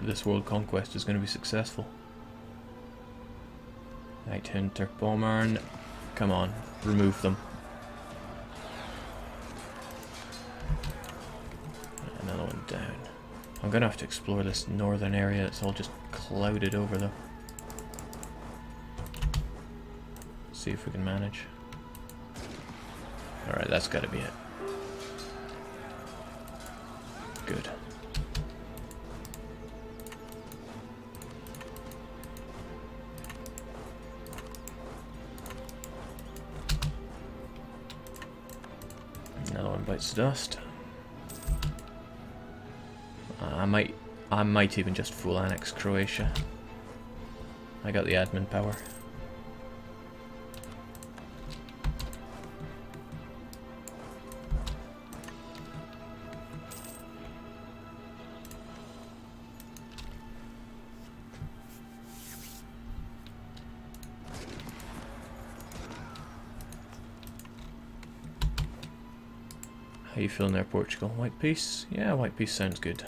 this world conquest is going to be successful. Right, Hunter Bombern. Come on, remove them. Another one down. I'm going to have to explore this northern area. It's all just clouded over though. See if we can manage. Alright, that's got to be it. Good. Another one bites dust. I might even just full annex Croatia. I got the admin power. How you feeling there, Portugal? White peace? Yeah, white peace sounds good.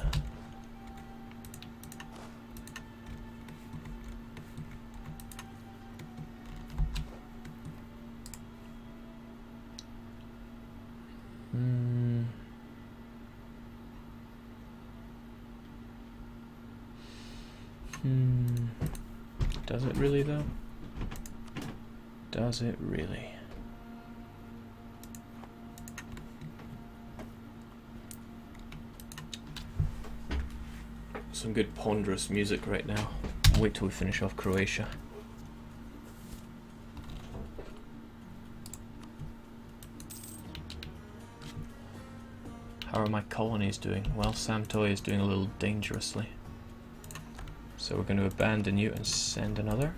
Does it really though? Does it really? Some good ponderous music right now. Wait till we finish off Croatia. How are my colonies doing? Well, Samtoy is doing a little dangerously. So we're going to abandon you and send another.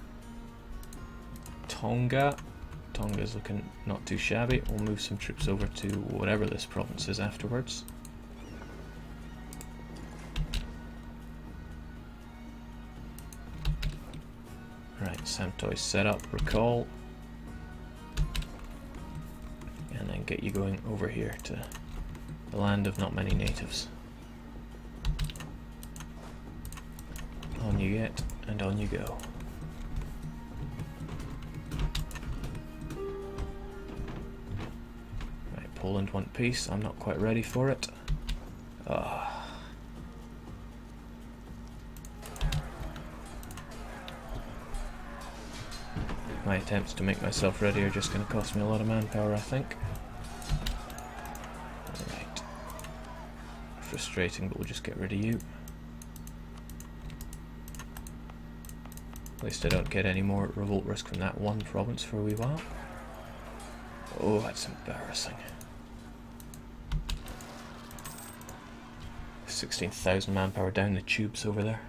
Tonga. Tonga's looking not too shabby. We'll move some troops over to whatever this province is afterwards. Right, Samtoy set up, recall. And then get you going over here to the land of not many natives. On you get, and on you go. Right, Poland want peace. I'm not quite ready for it. My attempts to make myself ready are just going to cost me a lot of manpower, I think. Alright. Frustrating, but we'll just get rid of you. At least I don't get any more revolt risk from that one province for a wee while. Oh, that's embarrassing. 16,000 manpower down the tubes over there.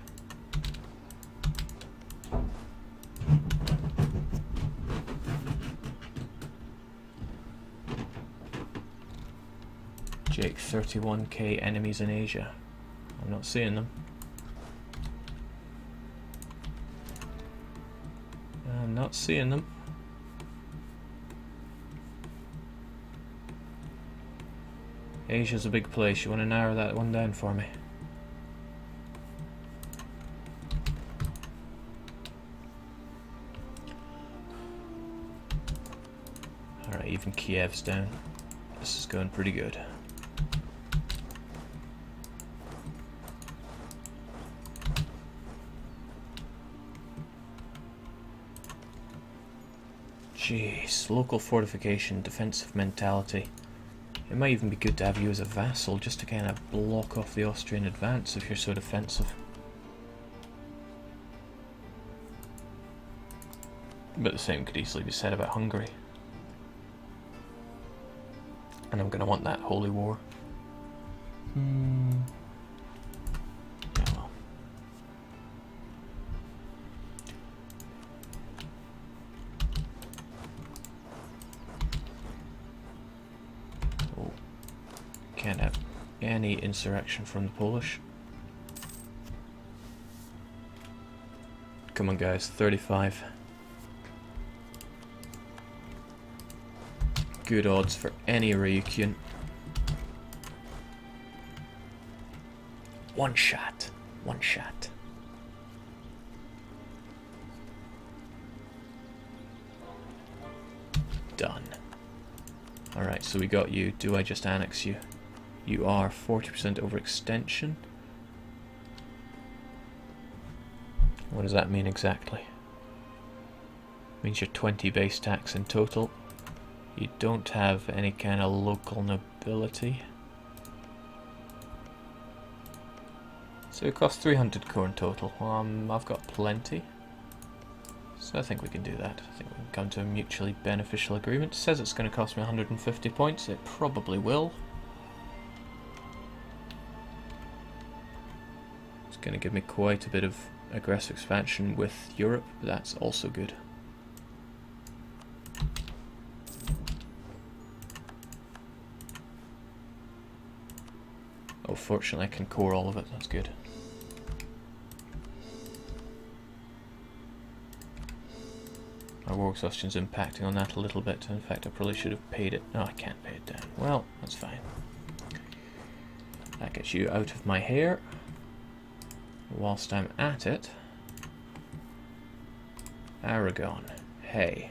Jake, 31k enemies in Asia. I'm not seeing them. I'm not seeing them. Asia's a big place. You want to narrow that one down for me? Alright, even Kiev's down. This is going pretty good. Jeez, local fortification, defensive mentality. It might even be good to have you as a vassal just to kind of block off the Austrian advance if you're so defensive. But the same could easily be said about Hungary. And I'm going to want that holy war. Yeah, well. Oh. Can't have any insurrection from the Polish. Come on guys, 35. Good odds for any Ryukyu. One shot. One shot. Alright, so we got you. Do I just annex you? You are 40% overextension. What does that mean exactly? Means you're 20 base tax in total. You don't have any kind of local nobility. So it costs 300 core in total. I've got plenty. So I think we can do that. I think we can come to a mutually beneficial agreement. It says it's going to cost me 150 points. It probably will. It's going to give me quite a bit of aggressive expansion with Europe, but that's also good. Oh, fortunately I can core all of it. That's good. My war exhaustion's impacting on that a little bit. In fact, I probably should have paid it. No, I can't pay it down. Well, that's fine. That gets you out of my hair. Whilst I'm at it, Aragon, hey,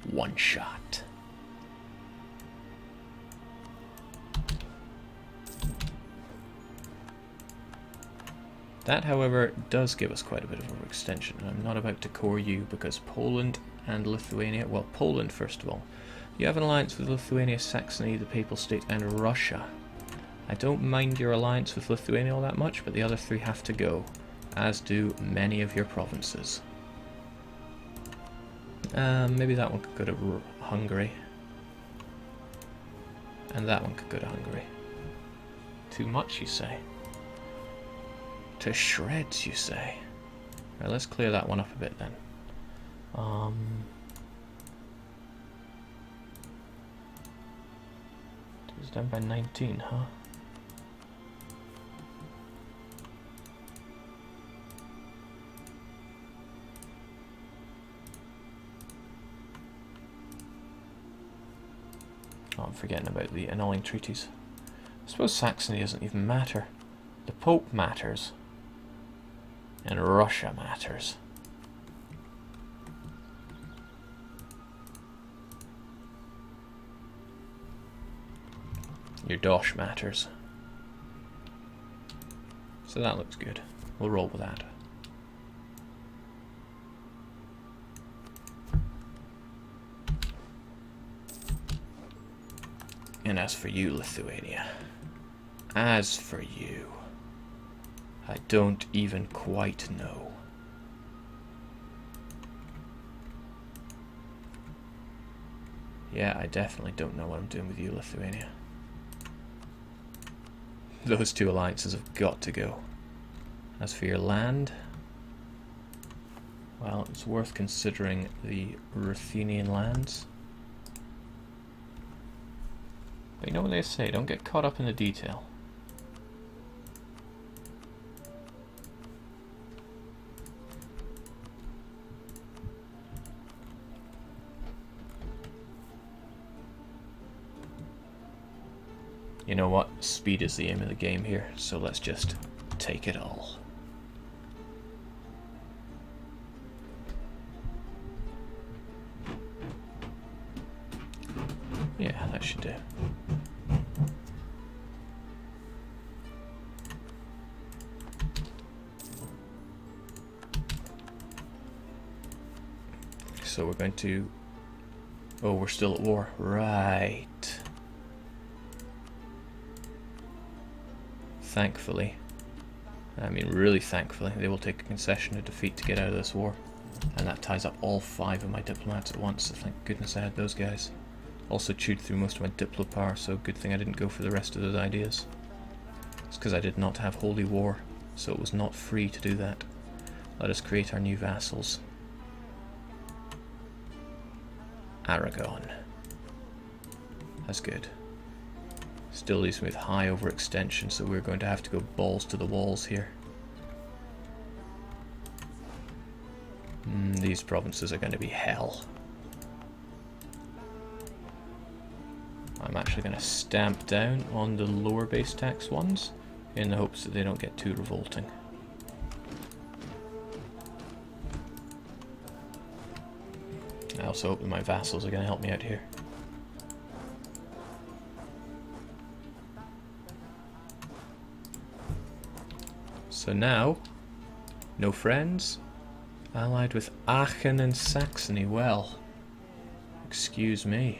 one shot. That, however, does give us quite a bit of overextension. I'm not about to core you because Poland and Lithuania, well, Poland first of all. You have an alliance with Lithuania, Saxony, the Papal State, and Russia. I don't mind your alliance with Lithuania all that much, but the other three have to go, as do many of your provinces. Maybe that one could go to Hungary. And that one could go to Hungary. Too much, you say? To shreds, you say? Right, let's clear that one up a bit then. It was down by 19, huh? Oh, I'm forgetting about the annulling treaties. I suppose Saxony doesn't even matter. The Pope matters. And Russia matters. Your dosh matters. So that looks good. We'll roll with that. And as for you, Lithuania, as for you, I don't even quite know. Yeah, I definitely don't know what I'm doing with you, Lithuania. Those two alliances have got to go. As for your land, well, it's worth considering the Ruthenian lands. But you know what they say, don't get caught up in the detail. You know what? Speed is the aim of the game here, so let's just take it all. Yeah, that should do. So we're going to... Oh, we're still at war. Right. Thankfully, I mean really thankfully, they will take a concession of defeat to get out of this war. And that ties up all 5 of my diplomats at once, so thank goodness I had those guys. Also chewed through most of my diplo power, so good thing I didn't go for the rest of those ideas. It's because I did not have holy war, so it was not free to do that. Let us create our new vassals. Aragon. That's good. Still leaves me with high overextension, so we're going to have to go balls to the walls here. These provinces are going to be hell. I'm actually going to stamp down on the lower base tax ones in the hopes that they don't get too revolting. I also hope that my vassals are going to help me out here. So now, no friends, allied with Aachen and Saxony. Well, excuse me.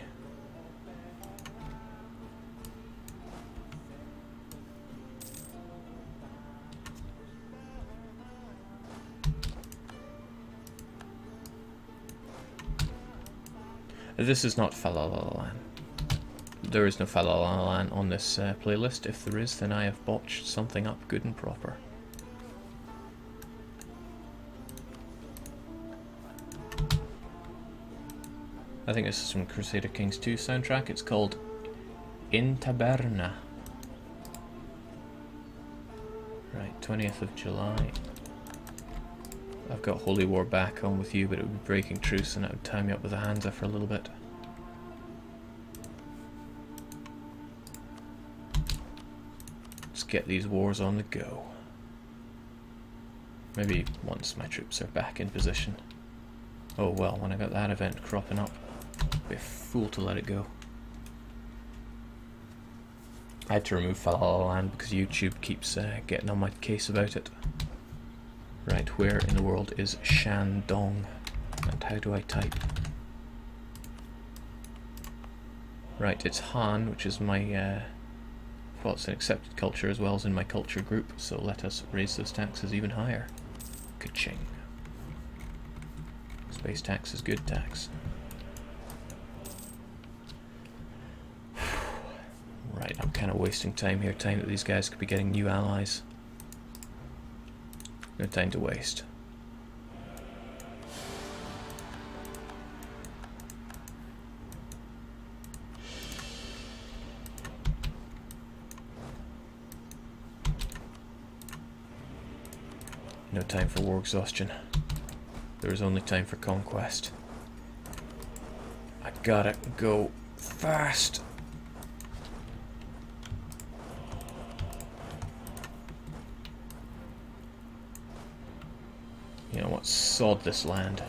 This is not Falalalan. There is no Falalalan on this playlist. If there is, then I have botched something up good and proper. I think this is from Crusader Kings 2 soundtrack. It's called In Taberna. Right, 20th of July. I've got Holy War back on with you, but it would be breaking truce and that would tie me up with a Hansa for a little bit. Let's get these wars on the go. Maybe once my troops are back in position. Oh well, when I got that event cropping up, I'd be a fool to let it go. I had to remove Falalaland because YouTube keeps getting on my case about it. Right, where in the world is Shandong? And how do I type? Right, it's Han, which is my, well, it's an accepted culture as well as in my culture group, so let us raise those taxes even higher. Ka-ching. Space tax is good tax. Right, I'm kind of wasting time here, time that these guys could be getting new allies. No time to waste. No time for war exhaustion. There is only time for conquest. I gotta go fast. You know what? Sod this land.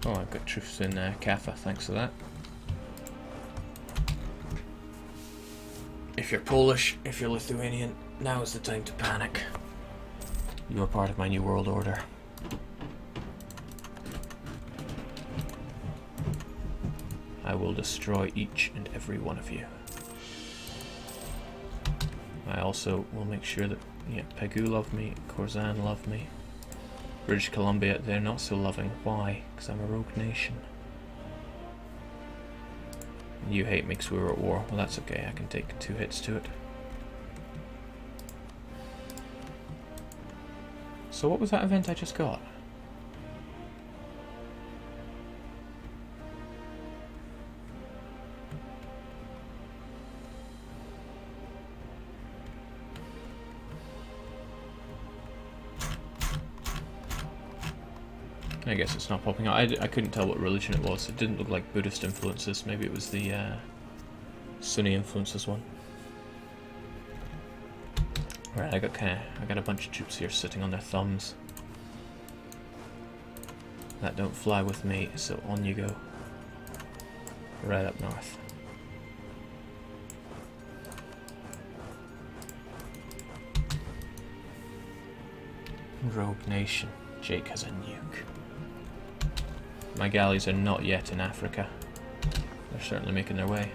Oh, I've got troops in Kaffa, thanks for that. If you're Polish, if you're Lithuanian, now is the time to panic. You are part of my new world order. I will destroy each and every one of you. I also will make sure that, yeah, Pegu love me, Khorasan love me. British Columbia, they're not so loving. Why? Because I'm a rogue nation. You hate me because we were at war. Well, that's okay, I can take 2 hits to it. So what was that event I just got? I guess it's not popping out. I couldn't tell what religion it was. It didn't look like Buddhist influences. Maybe it was the Sunni influences one. Right, I got a bunch of troops here sitting on their thumbs. That don't fly with me, so on you go. Right up north. Rogue nation. Jake has a nuke. My galleys are not yet in Africa. They're certainly making their way.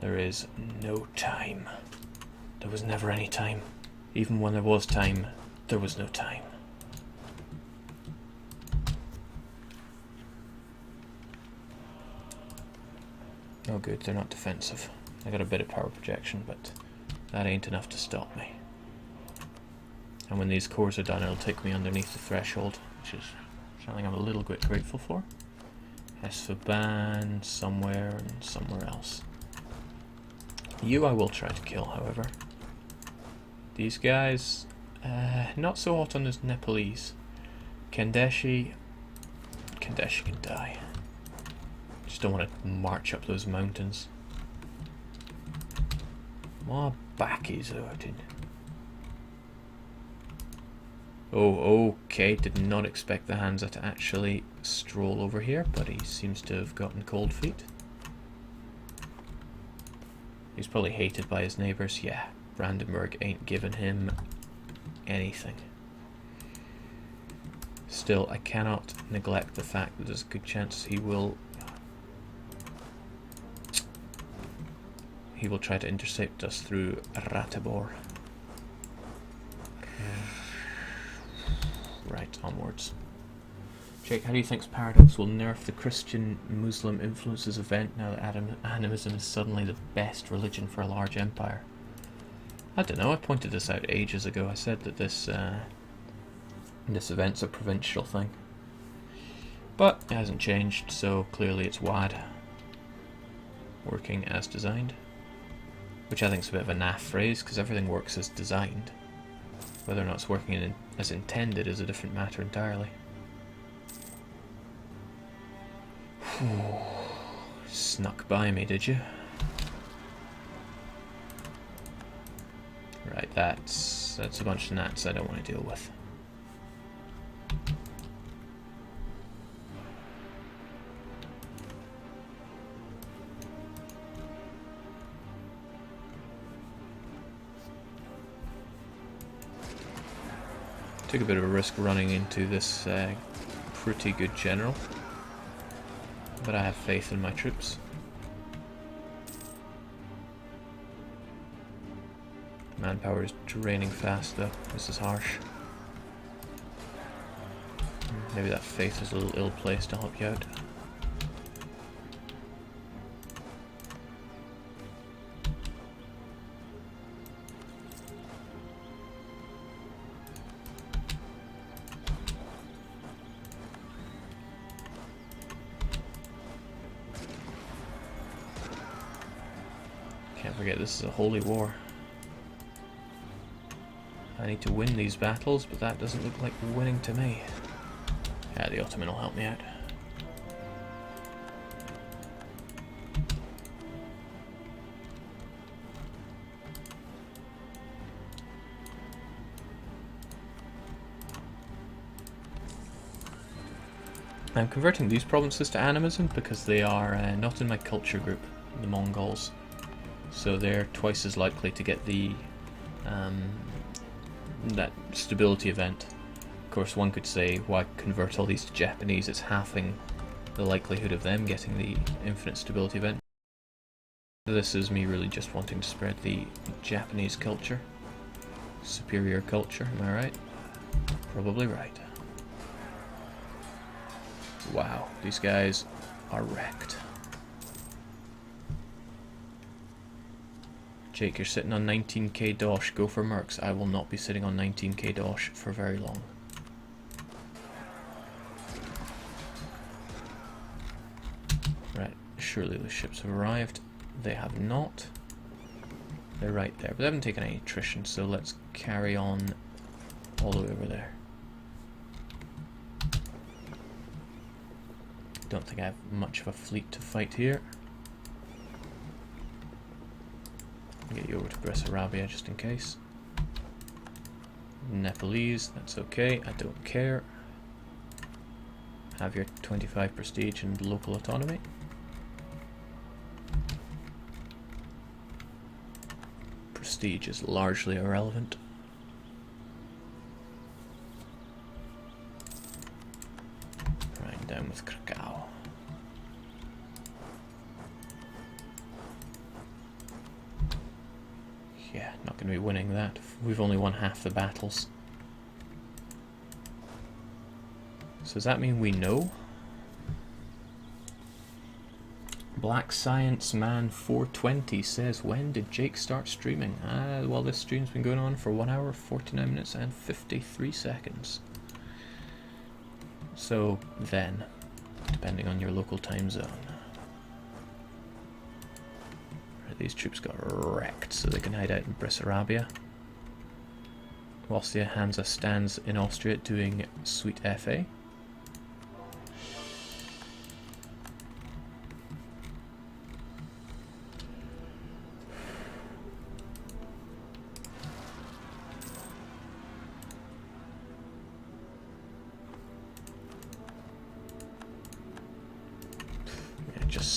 There is no time. There was never any time. Even when there was time, there was no time. Oh good, they're not defensive. I got a bit of power projection, but that ain't enough to stop me. And when these cores are done, it'll take me underneath the threshold, which is something I'm a little bit grateful for. Esfaban, somewhere, and somewhere else. You I will try to kill, however. These guys, not so hot on those Nepalese. Kandeshi can die. don't want to march up those mountains. More backies out in. Oh, okay, did not expect the Hansa to actually stroll over here, but he seems to have gotten cold feet. He's probably hated by his neighbours. Yeah, Brandenburg ain't giving him anything. Still, I cannot neglect the fact that there's a good chance he will try to intercept us through Ratibor. Right, onwards. Jake, how do you think Paradox will nerf the Christian-Muslim influences event now that animism is suddenly the best religion for a large empire? I don't know, I pointed this out ages ago. I said that this event's a provincial thing. But it hasn't changed, so clearly it's WAD. Working as designed. Which I think is a bit of a naff phrase, because everything works as designed. Whether or not it's working as intended is a different matter entirely. Snuck by me, did you? Right, that's a bunch of gnats I don't want to deal with. Took a bit of a risk running into this pretty good general, but I have faith in my troops. Manpower is draining fast though, this is harsh. Maybe that faith is a little ill-placed to help you out. Can't forget this is a holy war. I need to win these battles, but that doesn't look like winning to me. Yeah, the Ottoman will help me out. I'm converting these provinces to animism because they are not in my culture group, the Mongols. So they're twice as likely to get the that stability event. Of course, one could say, why convert all these to Japanese? It's halving the likelihood of them getting the infinite stability event. This is me really just wanting to spread the Japanese culture. Superior culture, am I right? Probably right. Wow, these guys are wrecked. Jake, you're sitting on 19k dosh. Go for mercs. I will not be sitting on 19k dosh for very long. Right, surely the ships have arrived. They have not. They're right there, but they haven't taken any attrition, so let's carry on all the way over there. Don't think I have much of a fleet to fight here. Get you over to Bessarabia just in case. Nepalese, that's okay, I don't care. Have your 25 prestige and local autonomy. Prestige is largely irrelevant. Right, down with Krakow. Yeah, not going to be winning that. We've only won half the battles. So does that mean we know? Black Science Man 420 says, when did Jake start streaming? Well, this stream's been going on for 1 hour, 49 minutes and 53 seconds. So then, depending on your local time zone. These troops got wrecked, so they can hide out in Bessarabia. Whilst the Hansa stands in Austria doing sweet FA.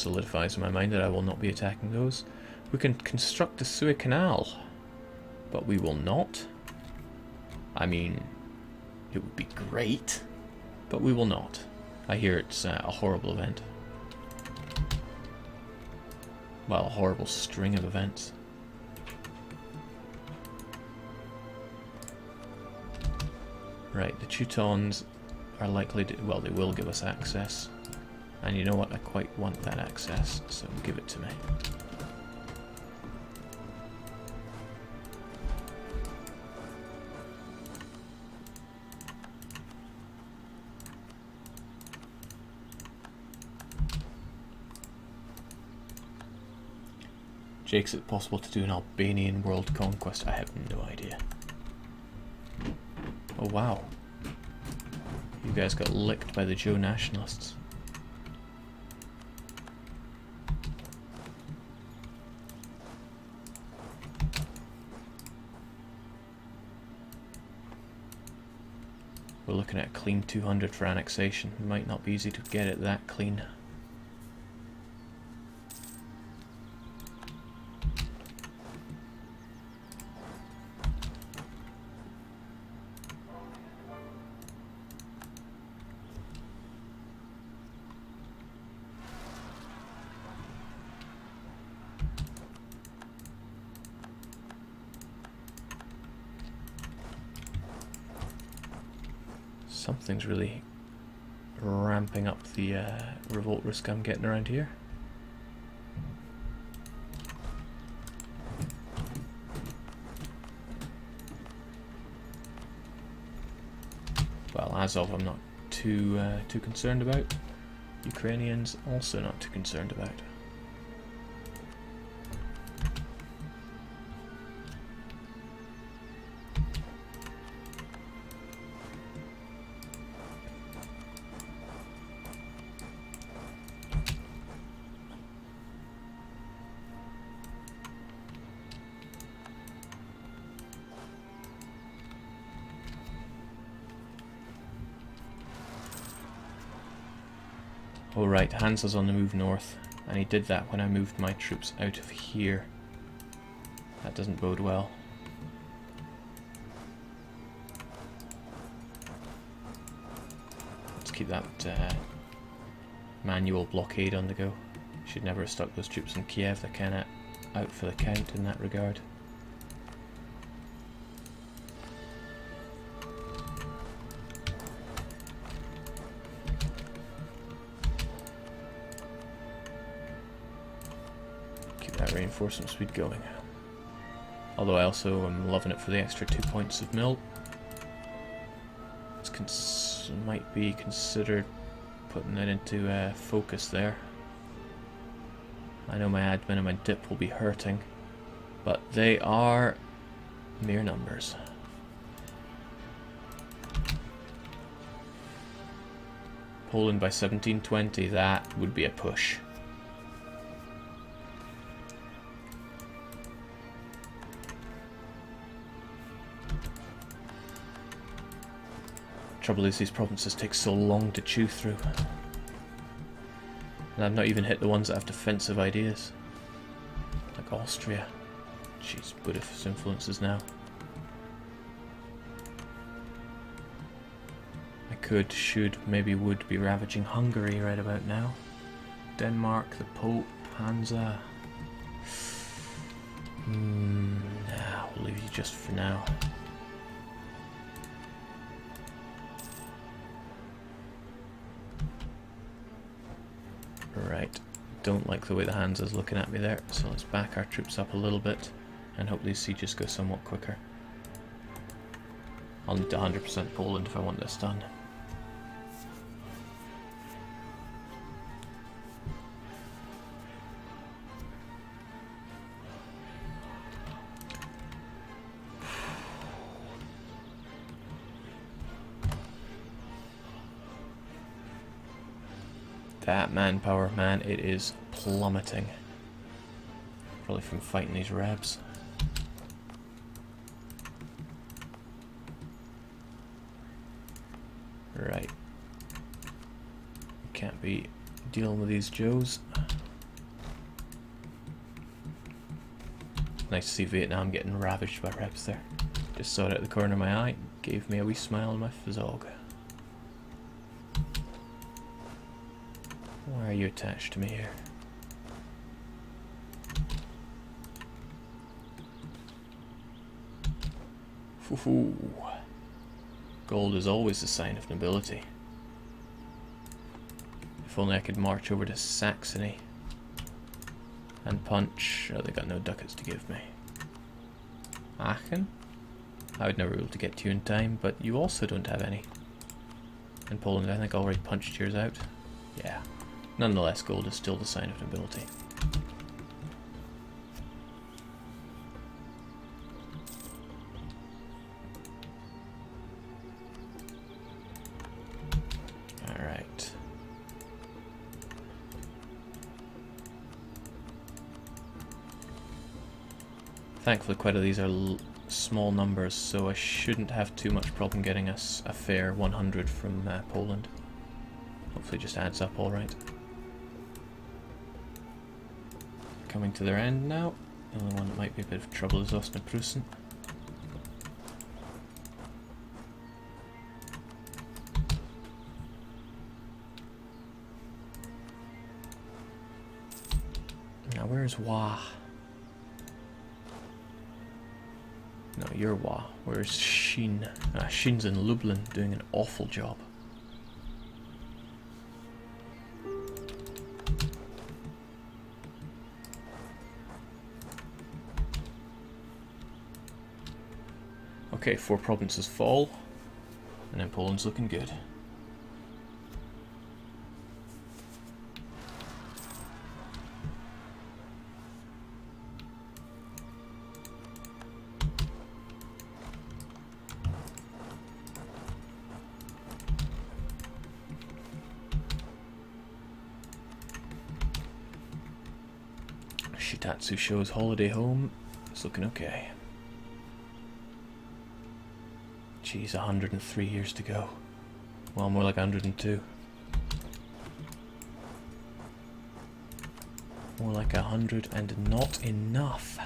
solidifies in my mind that I will not be attacking those. We can construct the Suez Canal, but we will not. I mean, it would be great, but we will not. I hear it's a horrible event. Well, a horrible string of events. Right, the Teutons are likely to, well, they will give us access. And you know what, I quite want that access, so give it to me. Jake, is it possible to do an Albanian world conquest? I have no idea. Oh wow. You guys got licked by the Joe nationalists. We're looking at a clean 200 for annexation. It might not be easy to get it that clean. Something's really ramping up the revolt risk I'm getting around here. Well, Azov I'm not too concerned about. Ukrainians also not too concerned about. Oh right, Hansa's on the move north, and he did that when I moved my troops out of here. That doesn't bode well. Let's keep that manual blockade on the go. Should never have stuck those troops in Kiev. They're kinda out for the count in that regard. Reinforcement speed going. Although I also am loving it for the extra 2 points of mill. This might be considered putting it into focus there. I know my admin and my dip will be hurting, but they are mere numbers. Poland by 1720, that would be a push. Trouble is, these provinces take so long to chew through. And I've not even hit the ones that have defensive ideas. Like Austria. Jeez, Buddhist influences now. I could, should, maybe would be ravaging Hungary right about now. Denmark, the Pope, Hansa. Nah, we'll leave you just for now. Right, don't like the way the Hansa's looking at me there, so let's back our troops up a little bit and hope these sieges go somewhat quicker. I'll need 100% Poland if I want this done. That manpower, man, it is plummeting. Probably from fighting these rebs. Right. Can't be dealing with these Joes. nice to see Vietnam getting ravaged by reps there. Just saw it out the corner of my eye, gave me a wee smile on my physog. Why are you attached to me here? Hoo-hoo. Gold is always a sign of nobility. If only I could march over to Saxony and punch. Oh, they got no ducats to give me. Aachen? I would never be able to get to you in time, but you also don't have any. And Poland, I think, already punched yours out. Yeah. Nonetheless, gold is still the sign of nobility. Alright. Thankfully, quite a these are small numbers, so I shouldn't have too much problem getting us a fair 100 from Poland. Hopefully it just adds up alright. Coming to their end now. The only one that might be a bit of trouble is Ostend-Prussen. Now where's Wa? No, you're Wa. Where's Shin? Shin's in Lublin doing an awful job. Okay, 4 provinces fall, and then Poland's looking good. Shitatsu shows holiday home. It's looking okay. Geez, 103 years to go. Well, more like 102. More like 100 and not enough.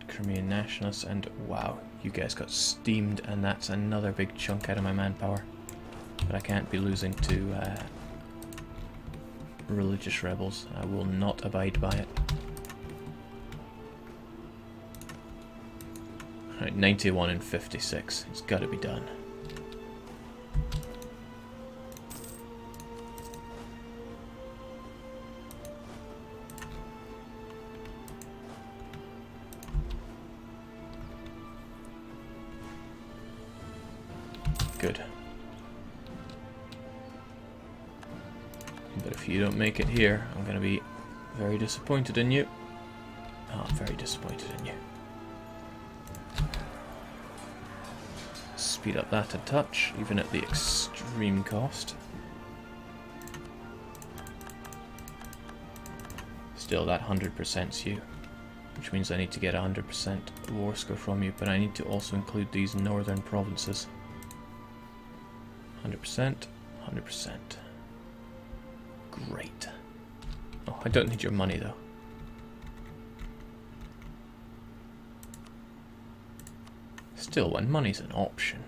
Crimean nationalists, and wow, you guys got steamed, and that's another big chunk out of my manpower. But I can't be losing to religious rebels. I will not abide by it. Alright, 91 and 56. It's got to be done. Good. But if you don't make it here, I'm going to be very disappointed in you. Oh, I'm very disappointed in you. Speed up that a touch, even at the extreme cost. Still, that 100%'s you. Which means I need to get 100% war score from you, but I need to also include these northern provinces. 100%, 100%. Great. Oh, I don't need your money though. Still, when money's an option,